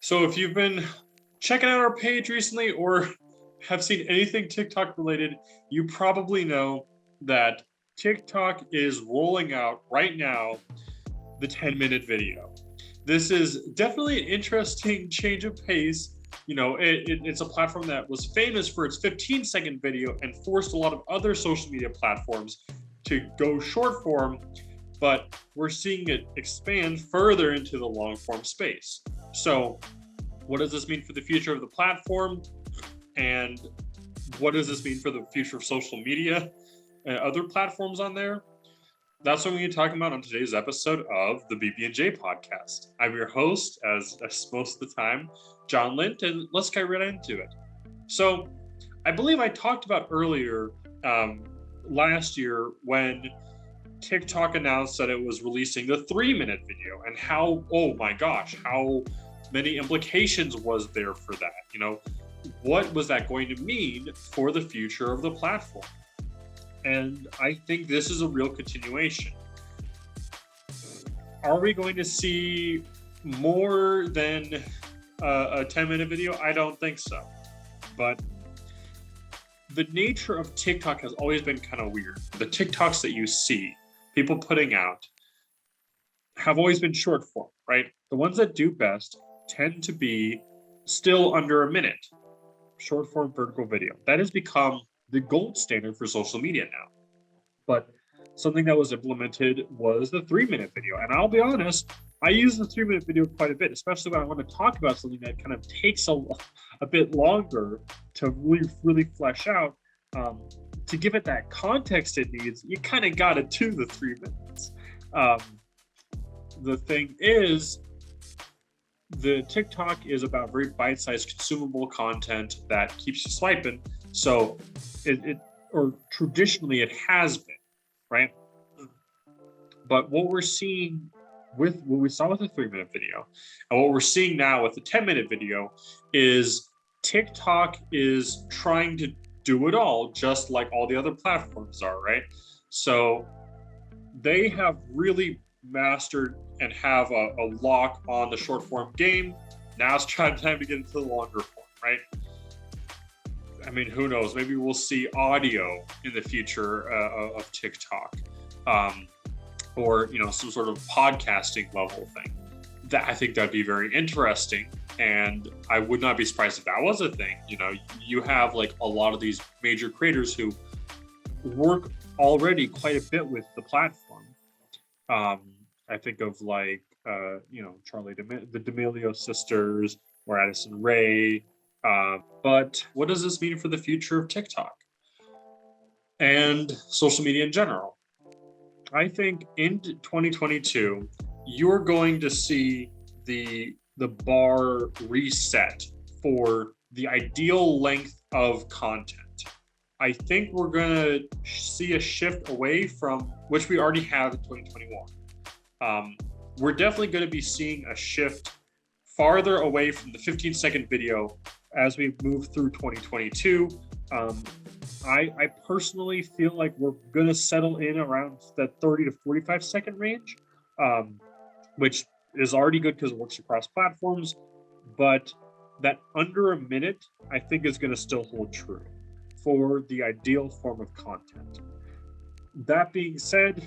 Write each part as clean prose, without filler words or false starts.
So if you've been checking out our page recently or have seen anything TikTok related, you probably know that TikTok is rolling out right now the 10-minute video. This is definitely an interesting change of pace. It's a platform that was famous for its 15-second video and forced a lot of other social media platforms to go short form, but we're seeing it expand further into the long form space. So what does this mean for the future of the platform? And what does this mean for the future of social media and other platforms on there? That's what we're going to be talking about on today's episode of the BB&J podcast. I'm your host, as most of the time, John Lint, and let's get right into it. So I believe I talked about earlier last year when TikTok announced that it was releasing the 3-minute video and how, oh my gosh, how many implications was there for that? What was that going to mean for the future of the platform? And I think this is a real continuation. Are we going to see more than a 10-minute video? I don't think so. But the nature of TikTok has always been kind of weird. The TikToks that you see people putting out have always been short form, right? The ones that do best tend to be still under a minute. Short form vertical video. That has become the gold standard for social media now. But something that was implemented was the 3-minute video. And I'll be honest, I use the 3-minute video quite a bit, especially when I want to talk about something that kind of takes a bit longer to really flesh out. To give it that context it needs, you kind of got to do the 3 minutes. The thing is, the TikTok is about very bite-sized consumable content that keeps you swiping. So traditionally it has been, right? But what we're seeing with what we saw with the 3-minute video and what we're seeing now with the 10-minute video is TikTok is trying to do it all just like all the other platforms are, right? So they have really mastered and have a lock on the short form game. Now it's time to get into the longer form, right? I mean, who knows? Maybe we'll see audio in the future of TikTok, or some sort of podcasting level thing. That I think that'd be very interesting, and I would not be surprised if that was a thing. You have like a lot of these major creators who work already quite a bit with the platform. I think of like Charlie the D'Amelio sisters or Addison Ray. But what does this mean for the future of TikTok and social media in general? I think in 2022, you're going to see the bar reset for the ideal length of content. I think we're going to see a shift away from, which we already have in 2021. We're definitely going to be seeing a shift farther away from the 15-second video as we move through 2022. I personally feel like we're going to settle in around that 30 to 45 second range, which is already good because it works across platforms. But that under a minute, I think is going to still hold true for the ideal form of content. That being said,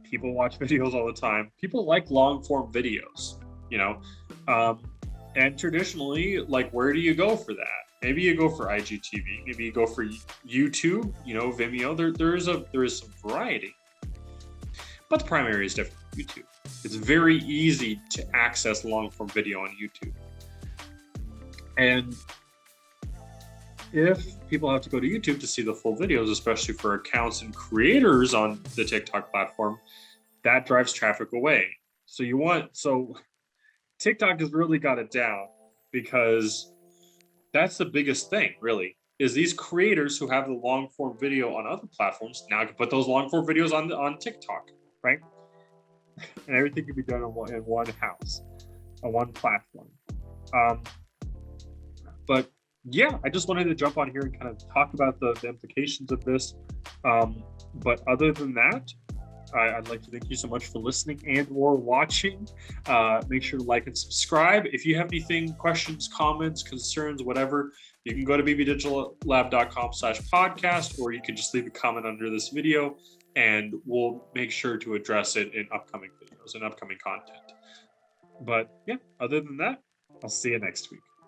people watch videos all the time. People like long form videos, and traditionally, like, where do you go for that? Maybe you go for IGTV. Maybe you go for YouTube. Vimeo. There is some variety, but the primary is different. YouTube. It's very easy to access long form video on YouTube, and if people have to go to YouTube to see the full videos, especially for accounts and creators on the TikTok platform, that drives traffic away. So TikTok has really got it down, because that's the biggest thing, really, is these creators who have the long form video on other platforms now can put those long form videos on TikTok, right? And everything can be done in one house, on one platform. But yeah, I just wanted to jump on here and kind of talk about the implications of this. But other than that, I'd like to thank you so much for listening and or watching. Make sure to like and subscribe. If you have anything, questions, comments, concerns, whatever, you can go to bbdigital.lab.com/podcast, or you can just leave a comment under this video, and we'll make sure to address it in upcoming videos and upcoming content. But yeah, other than that, I'll see you next week.